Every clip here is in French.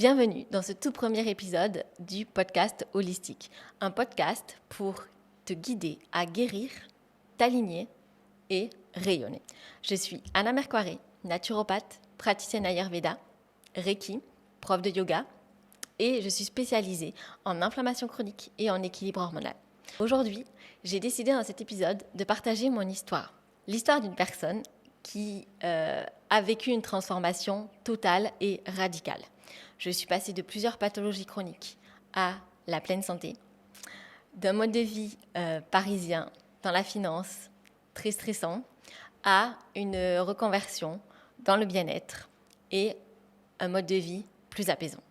Bienvenue dans ce tout premier épisode du podcast Holistique, un podcast pour te guider à guérir, t'aligner et rayonner. Je suis Anna Mercoiré, naturopathe, praticienne Ayurveda, Reiki, prof de yoga et je suis spécialisée en inflammation chronique et en équilibre hormonal. Aujourd'hui, j'ai décidé dans cet épisode de partager mon histoire. L'histoire d'une personne qui a vécu une transformation totale et radicale. Je suis passée de plusieurs pathologies chroniques à la pleine santé, d'un mode de vie parisien dans la finance, très stressant, à une reconversion dans le bien-être et un mode de vie plus apaisant.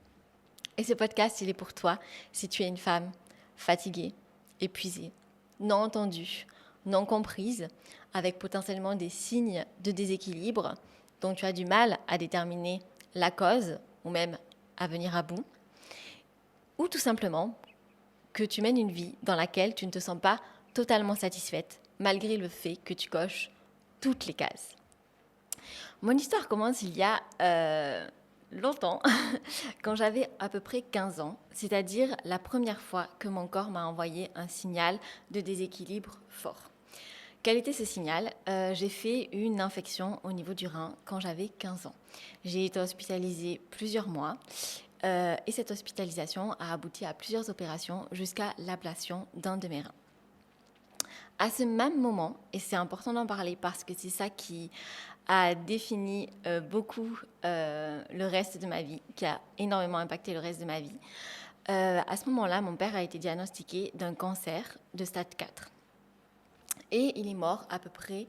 Et ce podcast, il est pour toi si tu es une femme fatiguée, épuisée, non entendue, non comprise, avec potentiellement des signes de déséquilibre dont tu as du mal à déterminer la cause ou même à venir à bout, ou tout simplement que tu mènes une vie dans laquelle tu ne te sens pas totalement satisfaite malgré le fait que tu coches toutes les cases. Mon histoire commence il y a longtemps, quand j'avais à peu près 15 ans, c'est-à-dire la première fois que mon corps m'a envoyé un signal de déséquilibre fort. Quel était ce signal ? J'ai fait une infection au niveau du rein quand j'avais 15 ans. J'ai été hospitalisée plusieurs mois et cette hospitalisation a abouti à plusieurs opérations jusqu'à l'ablation d'un de mes reins. À ce même moment, et c'est important d'en parler parce que c'est ça qui a défini beaucoup le reste de ma vie, qui a énormément impacté le reste de ma vie, à ce moment-là, mon père a été diagnostiqué d'un cancer de stade 4. Et il est mort à peu près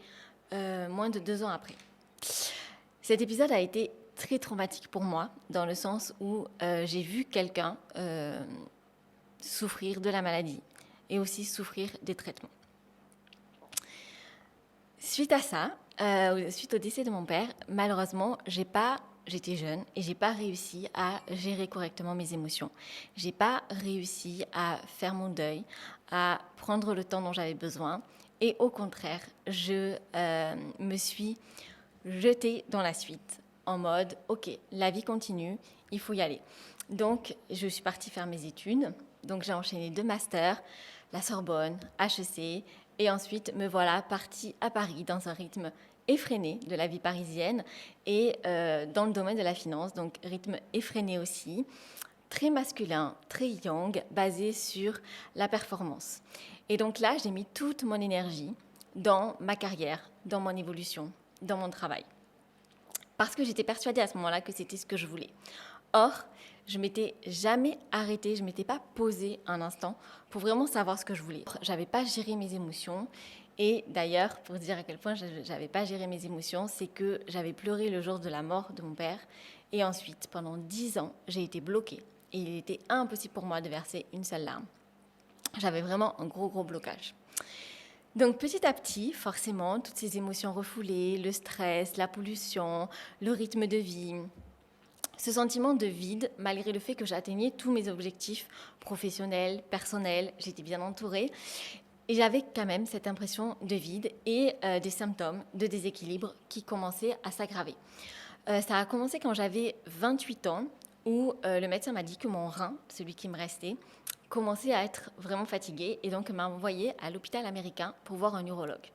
moins de 2 ans après. Cet épisode a été très traumatique pour moi, dans le sens où j'ai vu quelqu'un souffrir de la maladie et aussi souffrir des traitements. Suite à ça, suite au décès de mon père, malheureusement, j'étais jeune et j'ai pas réussi à gérer correctement mes émotions. J'ai pas réussi à faire mon deuil, à prendre le temps dont j'avais besoin. Et au contraire, je me suis jetée dans la suite en mode « Ok, la vie continue, il faut y aller ». Donc, je suis partie faire mes études. Donc, j'ai enchaîné 2 masters, la Sorbonne, HEC, et ensuite me voilà partie à Paris dans un rythme effréné de la vie parisienne et dans le domaine de la finance, donc rythme effréné aussi, très masculin, très yang, basé sur la performance. Et donc là, j'ai mis toute mon énergie dans ma carrière, dans mon évolution, dans mon travail. Parce que j'étais persuadée à ce moment-là que c'était ce que je voulais. Or, je m'étais jamais arrêtée, je m'étais pas posée un instant pour vraiment savoir ce que je voulais. J'avais pas géré mes émotions. Et d'ailleurs, pour dire à quel point je n'avais pas géré mes émotions, c'est que j'avais pleuré le jour de la mort de mon père. Et ensuite, pendant 10 ans, j'ai été bloquée. Et il était impossible pour moi de verser une seule larme. J'avais vraiment un gros blocage. Donc petit à petit, forcément, toutes ces émotions refoulées, le stress, la pollution, le rythme de vie, ce sentiment de vide, malgré le fait que j'atteignais tous mes objectifs professionnels, personnels, j'étais bien entourée, et j'avais quand même cette impression de vide et des symptômes de déséquilibre qui commençaient à s'aggraver. Ça a commencé quand j'avais 28 ans, où le médecin m'a dit que mon rein, celui qui me restait, commençait à être vraiment fatigué et donc m'a envoyé à l'hôpital américain pour voir un urologue.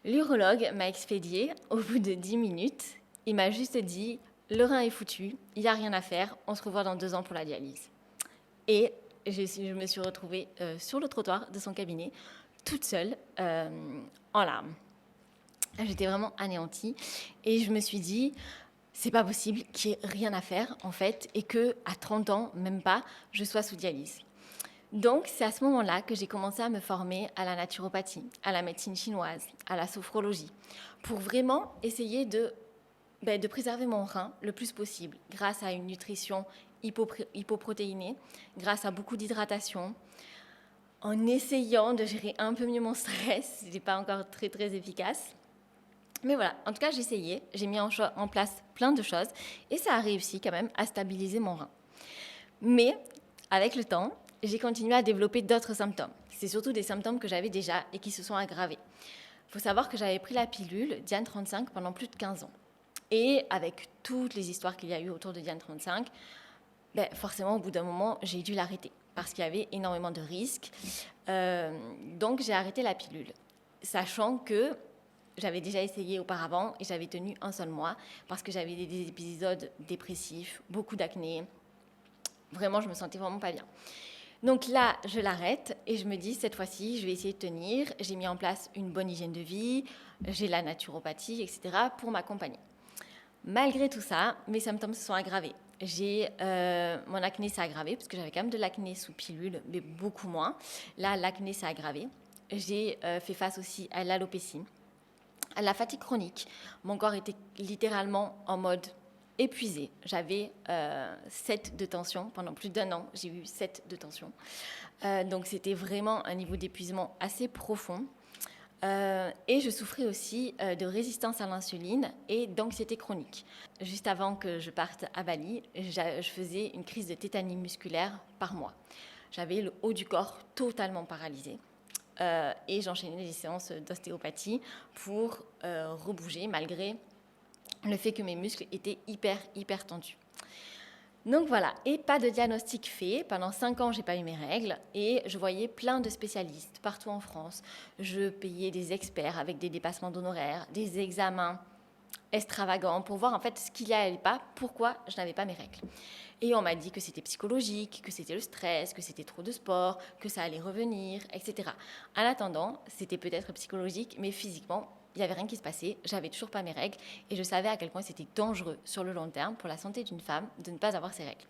L'urologue m'a expédié au bout de 10 minutes. Il m'a juste dit « Le rein est foutu, il n'y a rien à faire, on se revoit dans 2 ans pour la dialyse ». Et je me suis retrouvée sur le trottoir de son cabinet, toute seule, en larmes. J'étais vraiment anéantie et je me suis dit « C'est pas possible qu'il n'y ait rien à faire en fait et qu'à 30 ans, même pas, je sois sous dialyse ». Donc, c'est à ce moment-là que j'ai commencé à me former à la naturopathie, à la médecine chinoise, à la sophrologie, pour vraiment essayer de préserver mon rein le plus possible, grâce à une nutrition hypoprotéinée, grâce à beaucoup d'hydratation, en essayant de gérer un peu mieux mon stress. Ce n'était pas encore très efficace. Mais voilà, en tout cas, j'essayais, j'ai mis en place plein de choses et ça a réussi quand même à stabiliser mon rein. Mais avec le temps, j'ai continué à développer d'autres symptômes. C'est surtout des symptômes que j'avais déjà et qui se sont aggravés. Il faut savoir que j'avais pris la pilule Diane 35 pendant plus de 15 ans. Et avec toutes les histoires qu'il y a eu autour de Diane 35, Forcément, au bout d'un moment, j'ai dû l'arrêter parce qu'il y avait énormément de risques. Donc, j'ai arrêté la pilule, sachant que j'avais déjà essayé auparavant et j'avais tenu un seul mois parce que j'avais des épisodes dépressifs, beaucoup d'acné. Vraiment, je me sentais vraiment pas bien. Donc là, je l'arrête et je me dis, cette fois-ci, je vais essayer de tenir. J'ai mis en place une bonne hygiène de vie, j'ai la naturopathie, etc. pour m'accompagner. Malgré tout ça, mes symptômes se sont aggravés. Mon acné s'est aggravé parce que j'avais quand même de l'acné sous pilule, mais beaucoup moins. Là, l'acné s'est aggravé. J'ai fait face aussi à l'alopécie, à la fatigue chronique. Mon corps était littéralement en mode épuisé. J'avais 7 de tension. Pendant plus d'1 an, j'ai eu 7 de tension. Donc c'était vraiment un niveau d'épuisement assez profond. Et je souffrais aussi de résistance à l'insuline et d'anxiété chronique. Juste avant que je parte à Bali, je faisais une crise de tétanie musculaire par mois. J'avais le haut du corps totalement paralysé. Et j'enchaînais des séances d'ostéopathie pour rebouger malgré le fait que mes muscles étaient hyper tendus. Donc voilà, et pas de diagnostic fait. Pendant 5 ans, j'ai pas eu mes règles et je voyais plein de spécialistes partout en France. Je payais des experts avec des dépassements d'honoraires, des examens extravagants pour voir en fait ce qu'il y allait pas, pourquoi je n'avais pas mes règles. Et on m'a dit que c'était psychologique, que c'était le stress, que c'était trop de sport, que ça allait revenir, etc. En attendant, c'était peut-être psychologique, mais physiquement, il n'y avait rien qui se passait, j'avais toujours pas mes règles et je savais à quel point c'était dangereux sur le long terme pour la santé d'une femme de ne pas avoir ses règles.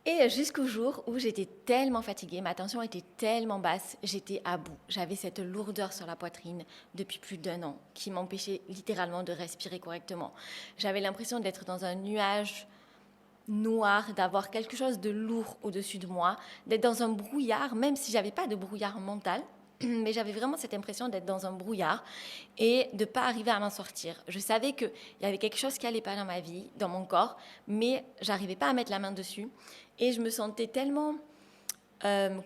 Et jusqu'au jour où j'étais tellement fatiguée, ma tension était tellement basse, j'étais à bout. J'avais cette lourdeur sur la poitrine depuis plus d'1 an qui m'empêchait littéralement de respirer correctement. J'avais l'impression d'être dans un nuage noir, d'avoir quelque chose de lourd au-dessus de moi, d'être dans un brouillard, même si j'avais pas de brouillard mental, mais j'avais vraiment cette impression d'être dans un brouillard et de ne pas arriver à m'en sortir. Je savais qu'il y avait quelque chose qui n'allait pas dans ma vie, dans mon corps, mais j'arrivais pas à mettre la main dessus. Et je me sentais tellement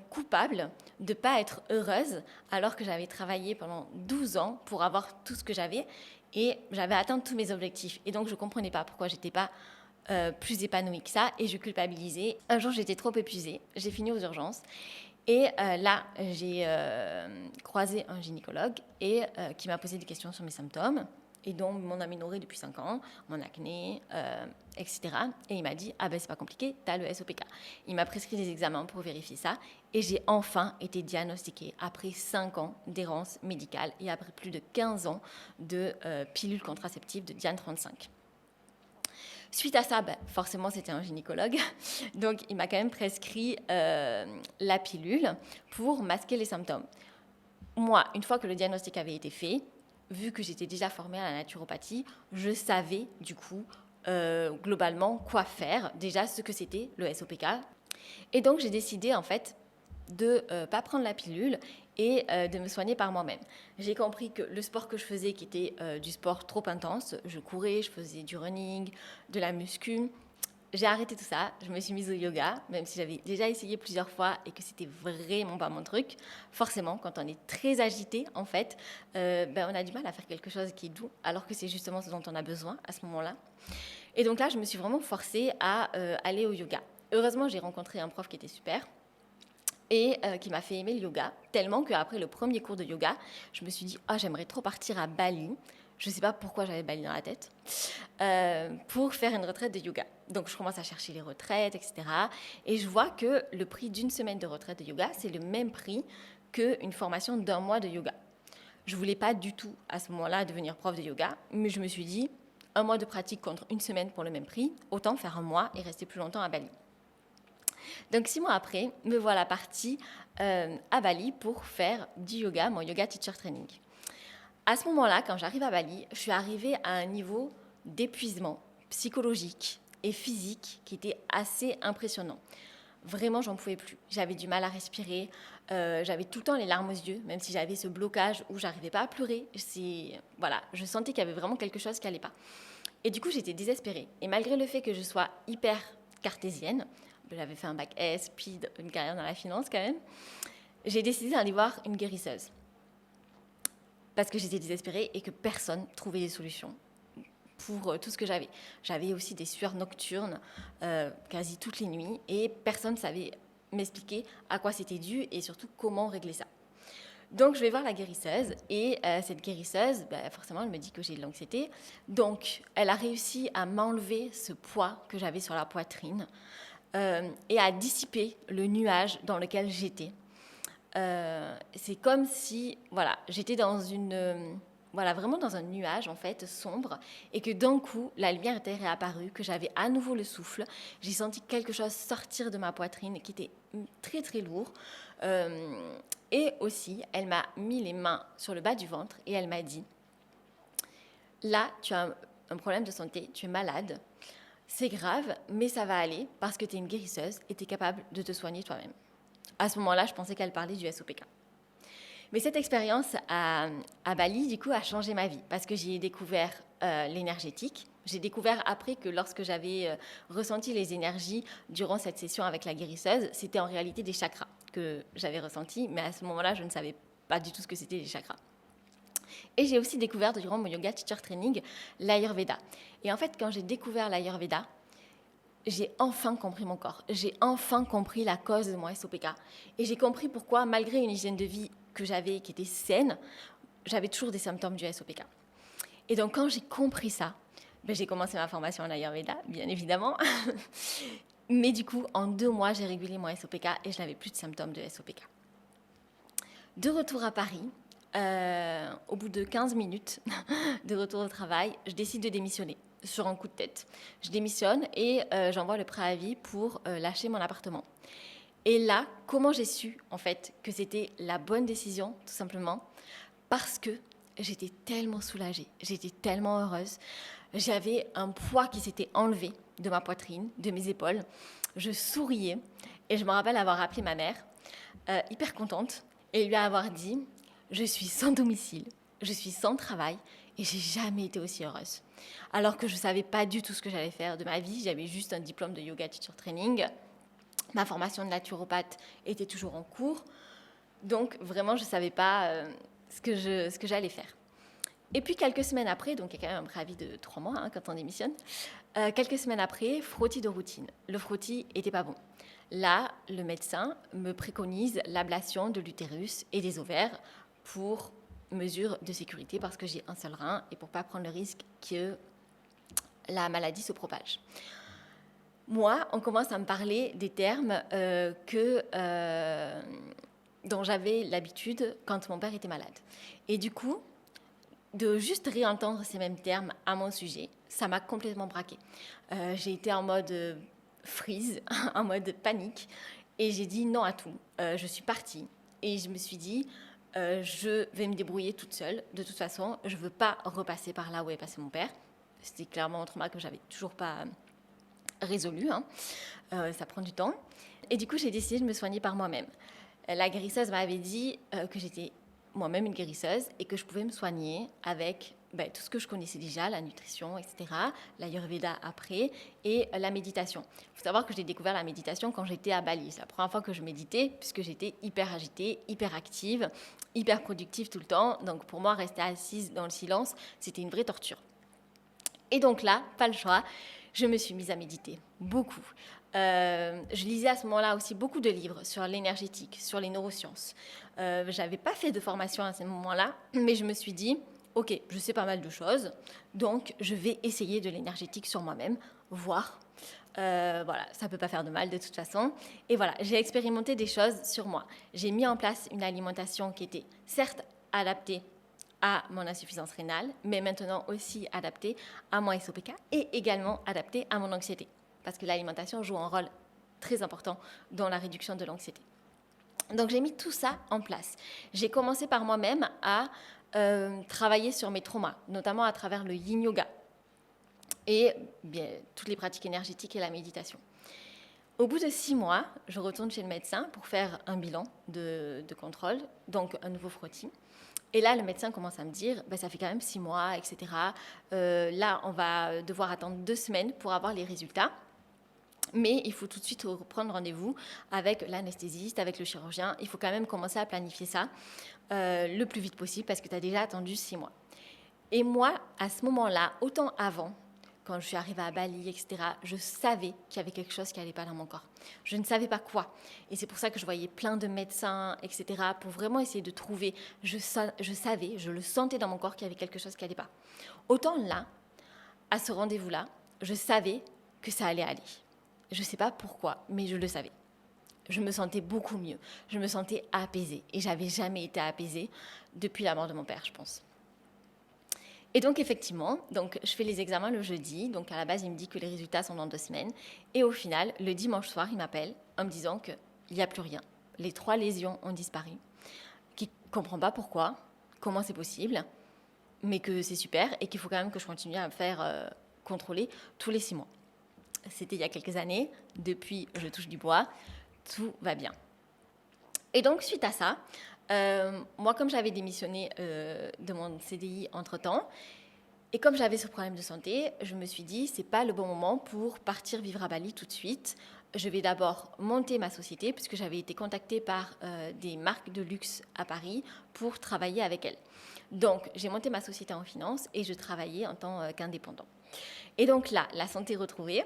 coupable de ne pas être heureuse, alors que j'avais travaillé pendant 12 ans pour avoir tout ce que j'avais et j'avais atteint tous mes objectifs. Et donc, je ne comprenais pas pourquoi je n'étais pas plus épanouie que ça et je culpabilisais. Un jour, j'étais trop épuisée, j'ai fini aux urgences. Et là, j'ai croisé un gynécologue et qui m'a posé des questions sur mes symptômes et dont mon aménorrhée depuis 5 ans, mon acné, etc. Et il m'a dit, ah ben c'est pas compliqué, t'as le SOPK. Il m'a prescrit des examens pour vérifier ça et j'ai enfin été diagnostiquée après 5 ans d'errance médicale et après plus de 15 ans de pilules contraceptives de Diane 35. Suite à ça, forcément, c'était un gynécologue. Donc, il m'a quand même prescrit la pilule pour masquer les symptômes. Moi, une fois que le diagnostic avait été fait, vu que j'étais déjà formée à la naturopathie, je savais du coup globalement quoi faire, déjà ce que c'était le SOPK. Et donc, j'ai décidé en fait de ne pas prendre la pilule et de me soigner par moi-même. J'ai compris que le sport que je faisais, qui était du sport trop intense, je courais, je faisais du running, de la muscu, j'ai arrêté tout ça, je me suis mise au yoga, même si j'avais déjà essayé plusieurs fois et que c'était vraiment pas mon truc. Forcément, quand on est très agité, en fait, on a du mal à faire quelque chose qui est doux, alors que c'est justement ce dont on a besoin à ce moment-là. Et donc là, je me suis vraiment forcée à aller au yoga. Heureusement, j'ai rencontré un prof qui était super, et qui m'a fait aimer le yoga, tellement qu'après le premier cours de yoga, je me suis dit « Ah, j'aimerais trop partir à Bali ». Je ne sais pas pourquoi j'avais Bali dans la tête, pour faire une retraite de yoga. Donc, je commence à chercher les retraites, etc. Et je vois que le prix d'une semaine de retraite de yoga, c'est le même prix qu'une formation d'1 mois de yoga. Je ne voulais pas du tout, à ce moment-là, devenir prof de yoga, mais je me suis dit, 1 mois de pratique contre 1 semaine pour le même prix, autant faire 1 mois et rester plus longtemps à Bali. Donc 6 mois après, me voilà partie à Bali pour faire du yoga, mon yoga teacher training. À ce moment-là, quand j'arrive à Bali, je suis arrivée à un niveau d'épuisement psychologique et physique qui était assez impressionnant. Vraiment, j'en pouvais plus. J'avais du mal à respirer, j'avais tout le temps les larmes aux yeux, même si j'avais ce blocage où j'arrivais pas à pleurer. Voilà, je sentais qu'il y avait vraiment quelque chose qui allait pas. Et du coup, j'étais désespérée. Et malgré le fait que je sois hyper cartésienne, j'avais fait un bac S, puis une carrière dans la finance quand même, j'ai décidé d'aller voir une guérisseuse. Parce que j'étais désespérée et que personne trouvait des solutions. pour tout ce que j'avais. J'avais aussi des sueurs nocturnes quasi toutes les nuits et personne ne savait m'expliquer à quoi c'était dû et surtout comment régler ça. Donc je vais voir la guérisseuse et cette guérisseuse, forcément elle me dit que j'ai de l'anxiété. Donc elle a réussi à m'enlever ce poids que j'avais sur la poitrine et à dissiper le nuage dans lequel j'étais. C'est comme si j'étais dans vraiment dans un nuage en fait sombre et que d'un coup la lumière était réapparue, que j'avais à nouveau le souffle. J'ai senti quelque chose sortir de ma poitrine qui était très très lourd. Et aussi, elle m'a mis les mains sur le bas du ventre et elle m'a dit « Là, tu as un problème de santé, tu es malade, c'est grave, mais ça va aller parce que tu es une guérisseuse et tu es capable de te soigner toi-même. » À ce moment-là, je pensais qu'elle parlait du SOPK. Mais cette expérience à Bali, du coup, a changé ma vie parce que j'y ai découvert l'énergétique. J'ai découvert après que lorsque j'avais ressenti les énergies durant cette session avec la guérisseuse, c'était en réalité des chakras que j'avais ressentis, mais à ce moment-là, je ne savais pas du tout ce que c'était les chakras. Et j'ai aussi découvert durant mon yoga teacher training l'Ayurveda. Et en fait, quand j'ai découvert l'Ayurveda, j'ai enfin compris mon corps. J'ai enfin compris la cause de mon SOPK. Et j'ai compris pourquoi, malgré une hygiène de vie que j'avais qui était saine, j'avais toujours des symptômes du SOPK. Et donc, quand j'ai compris ça, j'ai commencé ma formation en Ayurveda, bien évidemment. Mais du coup, en 2 mois, j'ai régulé mon SOPK et je n'avais plus de symptômes de SOPK. De retour à Paris, au bout de 15 minutes de retour au travail, je décide de démissionner sur un coup de tête. Je démissionne et j'envoie le préavis pour lâcher mon appartement. Et là, comment j'ai su en fait que c'était la bonne décision, tout simplement, parce que j'étais tellement soulagée, j'étais tellement heureuse. J'avais un poids qui s'était enlevé de ma poitrine, de mes épaules. Je souriais et je me rappelle avoir appelé ma mère, hyper contente, et lui avoir dit « Je suis sans domicile, je suis sans travail et j'ai jamais été aussi heureuse. » Alors que je ne savais pas du tout ce que j'allais faire de ma vie, j'avais juste un diplôme de yoga teacher training. Ma formation de naturopathe était toujours en cours. Donc, vraiment, je ne savais pas ce que j'allais faire. Et puis, quelques semaines après, donc il y a quand même un préavis de 3 mois quand on démissionne, quelques semaines après, frottis de routine. Le frottis n'était pas bon. Là, le médecin me préconise l'ablation de l'utérus et des ovaires pour mesure de sécurité parce que j'ai un seul rein et pour ne pas prendre le risque que la maladie se propage. Moi, on commence à me parler des termes dont j'avais l'habitude quand mon père était malade. Et du coup, de juste réentendre ces mêmes termes à mon sujet, ça m'a complètement braquée. J'ai été en mode freeze, en mode panique, et j'ai dit non à tout. Je suis partie et je me suis dit, je vais me débrouiller toute seule. De toute façon, je ne veux pas repasser par là où est passé mon père. C'était clairement un trauma que j'avais toujours pas résolu. Ça prend du temps. Et du coup, j'ai décidé de me soigner par moi-même. La guérisseuse m'avait dit que j'étais moi-même une guérisseuse et que je pouvais me soigner avec tout ce que je connaissais déjà, la nutrition, etc., l'Ayurveda après, et la méditation. Il faut savoir que j'ai découvert la méditation quand j'étais à Bali. C'est la première fois que je méditais, puisque j'étais hyper agitée, hyper active, hyper productive tout le temps. Donc pour moi, rester assise dans le silence, c'était une vraie torture. Et donc là, pas le choix, je me suis mise à méditer, beaucoup. Je lisais à ce moment-là aussi beaucoup de livres sur l'énergétique, sur les neurosciences. Je n'avais pas fait de formation à ce moment-là, mais je me suis dit, ok, je sais pas mal de choses, donc je vais essayer de l'énergétique sur moi-même, voir. Voilà, ça ne peut pas faire de mal de toute façon. Et voilà, j'ai expérimenté des choses sur moi. J'ai mis en place une alimentation qui était certes adaptée à mon insuffisance rénale, mais maintenant aussi adaptée à mon SOPK et également adaptée à mon anxiété. Parce que l'alimentation joue un rôle très important dans la réduction de l'anxiété. Donc j'ai mis tout ça en place. J'ai commencé par moi-même à travailler sur mes traumas, notamment à travers le yin yoga et toutes les pratiques énergétiques et la méditation. Au bout de 6 mois, je retourne chez le médecin pour faire un bilan de contrôle, donc un nouveau frottis. Et là, le médecin commence à me dire, ça fait quand même 6 mois, etc. Là, on va devoir attendre 2 semaines pour avoir les résultats. Mais il faut tout de suite reprendre rendez-vous avec l'anesthésiste, avec le chirurgien. Il faut quand même commencer à planifier ça le plus vite possible parce que tu as déjà attendu 6 mois. Et moi, à ce moment-là, autant avant, quand je suis arrivée à Bali, etc., je savais qu'il y avait quelque chose qui n'allait pas dans mon corps. Je ne savais pas quoi. Et c'est pour ça que je voyais plein de médecins, etc., pour vraiment essayer de trouver. Je savais, je le sentais dans mon corps qu'il y avait quelque chose qui n'allait pas. Autant là, à ce rendez-vous-là, je savais que ça allait aller. Je ne sais pas pourquoi, mais je le savais. Je me sentais beaucoup mieux. Je me sentais apaisée. Et j'avais jamais été apaisée depuis la mort de mon père, je pense. Et donc, effectivement, je fais les examens le jeudi. Donc, à la base, il me dit que les résultats sont dans 2 semaines. Et au final, le dimanche soir, il m'appelle en me disant qu'il n'y a plus rien. Les 3 lésions ont disparu. Qu'il ne comprend pas pourquoi, comment c'est possible, mais que c'est super et qu'il faut quand même que je continue à me faire contrôler tous les 6 mois. C'était il y a quelques années. Depuis, je touche du bois. Tout va bien. Et donc, suite à ça, moi, comme j'avais démissionné de mon CDI entre-temps, et comme j'avais ce problème de santé, je me suis dit, c'est pas le bon moment pour partir vivre à Bali tout de suite. Je vais d'abord monter ma société, puisque j'avais été contactée par des marques de luxe à Paris pour travailler avec elles. Donc, j'ai monté ma société en finance et je travaillais en tant qu'indépendant. Et donc là, la santé retrouvée,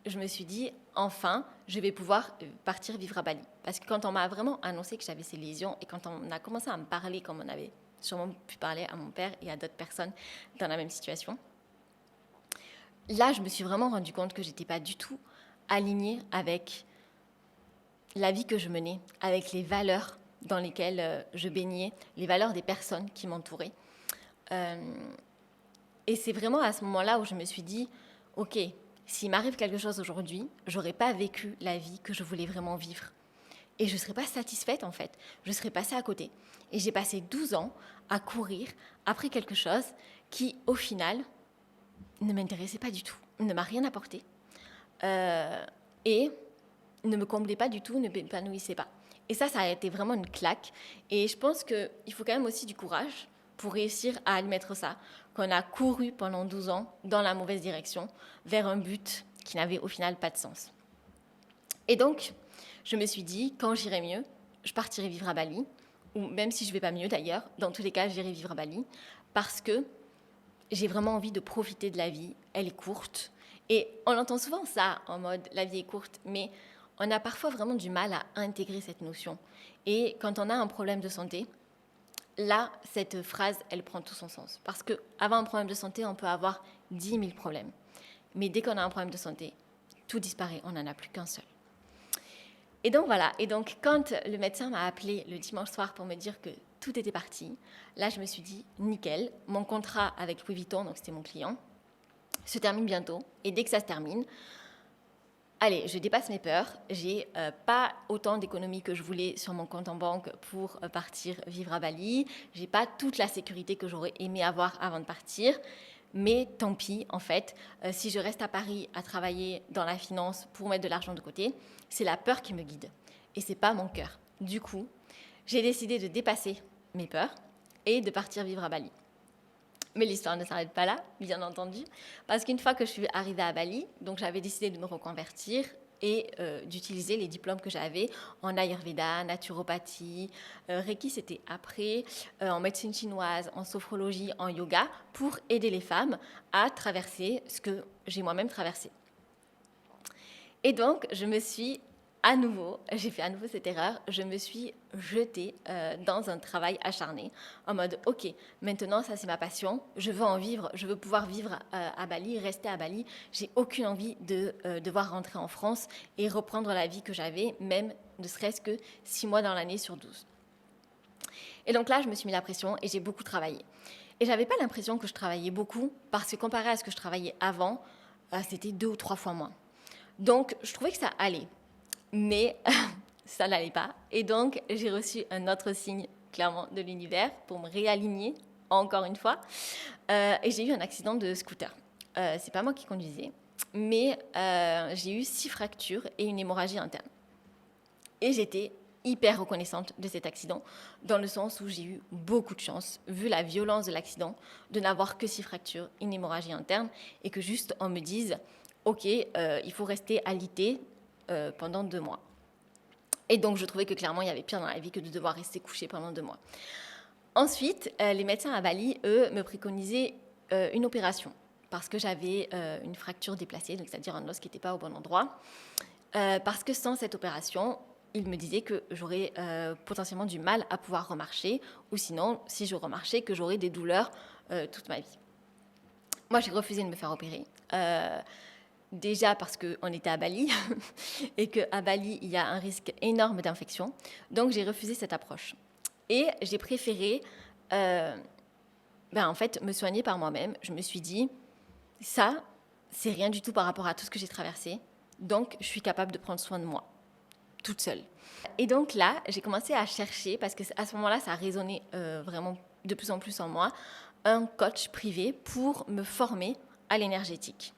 je me suis dit, enfin, je vais pouvoir partir vivre à Bali. Parce que quand on m'a vraiment annoncé que j'avais ces lésions et quand on a commencé à me parler comme on avait sûrement pu parler à mon père et à d'autres personnes dans la même situation, là, je me suis vraiment rendu compte que je n'étais pas du tout alignée avec la vie que je menais, avec les valeurs dans lesquelles je baignais, les valeurs des personnes qui m'entouraient. Et c'est vraiment à ce moment-là où je me suis dit, ok, s'il m'arrive quelque chose aujourd'hui, j'aurais pas vécu la vie que je voulais vraiment vivre. Et je ne serais pas satisfaite en fait. Je serais passée à côté. Et j'ai passé 12 ans à courir après quelque chose qui, au final, ne m'intéressait pas du tout, ne m'a rien apporté et ne me comblait pas du tout, ne m'épanouissait pas. Et ça a été vraiment une claque. Et je pense qu'il faut quand même aussi du courage pour réussir à admettre ça, qu'on a couru pendant 12 ans dans la mauvaise direction, vers un but qui n'avait au final pas de sens. Et donc, je me suis dit, quand j'irai mieux, je partirai vivre à Bali, ou même si je ne vais pas mieux d'ailleurs, dans tous les cas, j'irai vivre à Bali, parce que j'ai vraiment envie de profiter de la vie, elle est courte. Et on entend souvent ça en mode, la vie est courte, mais on a parfois vraiment du mal à intégrer cette notion. Et quand on a un problème de santé, là, cette phrase, elle prend tout son sens. Parce qu'avant un problème de santé, on peut avoir 10 000 problèmes. Mais dès qu'on a un problème de santé, tout disparaît, on n'en a plus qu'un seul. Et donc voilà, et donc quand le médecin m'a appelé le dimanche soir pour me dire que tout était parti, là je me suis dit, nickel, mon contrat avec Louis Vuitton, donc c'était mon client, se termine bientôt. Et dès que ça se termine, allez, je dépasse mes peurs, j'ai pas autant d'économies que je voulais sur mon compte en banque pour partir vivre à Bali, j'ai pas toute la sécurité que j'aurais aimé avoir avant de partir, mais tant pis, en fait, si je reste à Paris à travailler dans la finance pour mettre de l'argent de côté, c'est la peur qui me guide et c'est pas mon cœur. Du coup, j'ai décidé de dépasser mes peurs et de partir vivre à Bali. Mais l'histoire ne s'arrête pas là, bien entendu, parce qu'une fois que je suis arrivée à Bali, donc j'avais décidé de me reconvertir et d'utiliser les diplômes que j'avais en Ayurveda, naturopathie, Reiki c'était après, en médecine chinoise, en sophrologie, en yoga, pour aider les femmes à traverser ce que j'ai moi-même traversé. Et donc, j'ai fait à nouveau cette erreur, je me suis jetée dans un travail acharné, en mode, ok, maintenant ça c'est ma passion, je veux en vivre, je veux pouvoir vivre à Bali, rester à Bali, j'ai aucune envie de devoir rentrer en France et reprendre la vie que j'avais, même ne serait-ce que 6 mois dans l'année sur 12. Et donc là, je me suis mis la pression et j'ai beaucoup travaillé. Et j'avais pas l'impression que je travaillais beaucoup, parce que comparé à ce que je travaillais avant, c'était 2 ou 3 fois moins. Donc, je trouvais que ça allait. Mais ça n'allait pas. Et donc, j'ai reçu un autre signe, clairement, de l'univers pour me réaligner, encore une fois. Et j'ai eu un accident de scooter. C'est pas moi qui conduisais, mais j'ai eu 6 fractures et une hémorragie interne. Et j'étais hyper reconnaissante de cet accident, dans le sens où j'ai eu beaucoup de chance, vu la violence de l'accident, de n'avoir que 6 fractures, une hémorragie interne, et que juste on me dise, ok, il faut rester alité pendant 2 mois. Et donc je trouvais que clairement il y avait pire dans la vie que de devoir rester couché pendant 2 mois. Ensuite, les médecins à Bali, eux, me préconisaient une opération parce que j'avais une fracture déplacée, donc c'est-à-dire un os qui n'était pas au bon endroit. Parce que sans cette opération, ils me disaient que j'aurais potentiellement du mal à pouvoir remarcher, ou sinon, si je remarchais, que j'aurais des douleurs toute ma vie. Moi, j'ai refusé de me faire opérer. Déjà parce qu'on était à Bali et qu'à Bali, il y a un risque énorme d'infection. Donc, j'ai refusé cette approche. Et j'ai préféré, en fait, me soigner par moi-même. Je me suis dit, ça, c'est rien du tout par rapport à tout ce que j'ai traversé. Donc, je suis capable de prendre soin de moi, toute seule. Et donc là, j'ai commencé à chercher, parce qu'à ce moment-là, ça a résonné vraiment de plus en plus en moi, un coach privé pour me former à l'énergétique.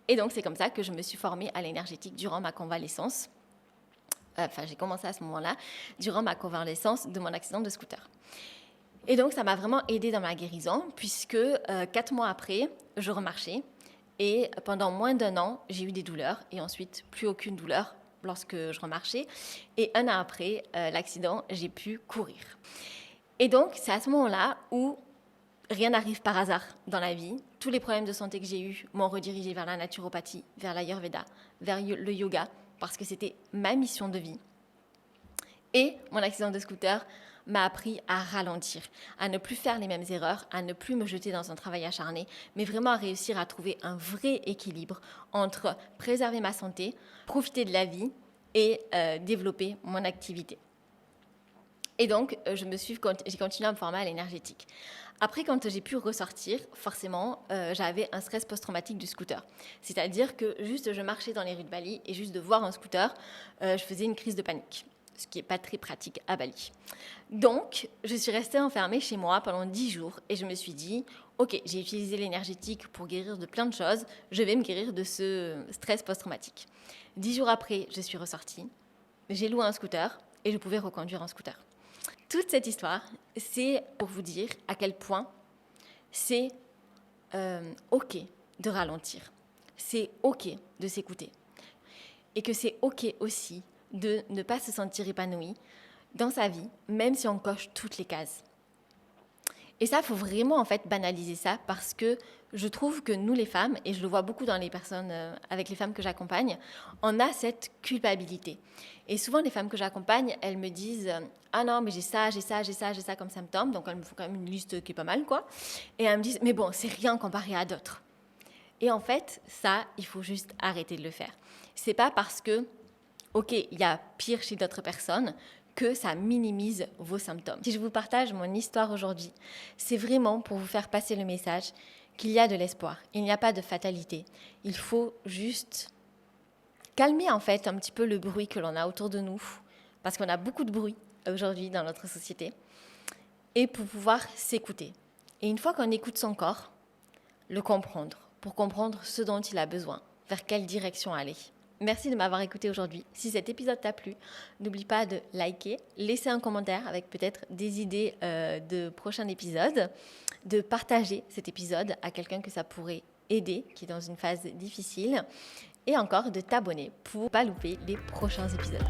Et donc, c'est comme ça que je me suis formée à l'énergétique durant ma convalescence. J'ai commencé à ce moment-là, durant ma convalescence de mon accident de scooter. Et donc, ça m'a vraiment aidée dans ma guérison, puisque 4 mois après, je remarchais. Et pendant moins d'1 an, j'ai eu des douleurs. Et ensuite, plus aucune douleur lorsque je remarchais. Et 1 an après l'accident, j'ai pu courir. Et donc, c'est à ce moment-là où rien n'arrive par hasard dans la vie. Tous les problèmes de santé que j'ai eus m'ont redirigée vers la naturopathie, vers l'ayurveda, vers le yoga, parce que c'était ma mission de vie. Et mon accident de scooter m'a appris à ralentir, à ne plus faire les mêmes erreurs, à ne plus me jeter dans un travail acharné, mais vraiment à réussir à trouver un vrai équilibre entre préserver ma santé, profiter de la vie et développer mon activité. Et donc, j'ai continué à me former à l'énergétique. Après, quand j'ai pu ressortir, forcément, j'avais un stress post-traumatique du scooter. C'est-à-dire que juste je marchais dans les rues de Bali et juste de voir un scooter, je faisais une crise de panique, ce qui n'est pas très pratique à Bali. Donc, je suis restée enfermée chez moi pendant 10 jours et je me suis dit, ok, j'ai utilisé l'énergétique pour guérir de plein de choses, je vais me guérir de ce stress post-traumatique. 10 jours après, je suis ressortie, j'ai loué un scooter et je pouvais reconduire un scooter. Toute cette histoire, c'est pour vous dire à quel point c'est OK de ralentir. C'est OK de s'écouter. Et que c'est OK aussi de ne pas se sentir épanoui dans sa vie, même si on coche toutes les cases. Et ça, il faut vraiment en fait banaliser ça parce que je trouve que nous les femmes, et je le vois beaucoup dans les personnes, avec les femmes que j'accompagne, on a cette culpabilité. Et souvent les femmes que j'accompagne, elles me disent « Ah non, mais j'ai ça comme symptôme », donc elles me font quand même une liste qui est pas mal, quoi. Et elles me disent « Mais bon, c'est rien comparé à d'autres ». Et en fait, ça, il faut juste arrêter de le faire. C'est pas parce que, ok, il y a pire chez d'autres personnes, que ça minimise vos symptômes. Si je vous partage mon histoire aujourd'hui, c'est vraiment pour vous faire passer le message qu'il y a de l'espoir. Il n'y a pas de fatalité. Il faut juste calmer en fait un petit peu le bruit que l'on a autour de nous, parce qu'on a beaucoup de bruit aujourd'hui dans notre société, et pour pouvoir s'écouter. Et une fois qu'on écoute son corps, le comprendre, pour comprendre ce dont il a besoin, vers quelle direction aller. Merci de m'avoir écouté aujourd'hui. Si cet épisode t'a plu, n'oublie pas de liker, laisser un commentaire avec peut-être des idées de prochains épisodes, de partager cet épisode à quelqu'un que ça pourrait aider, qui est dans une phase difficile, et encore de t'abonner pour ne pas louper les prochains épisodes.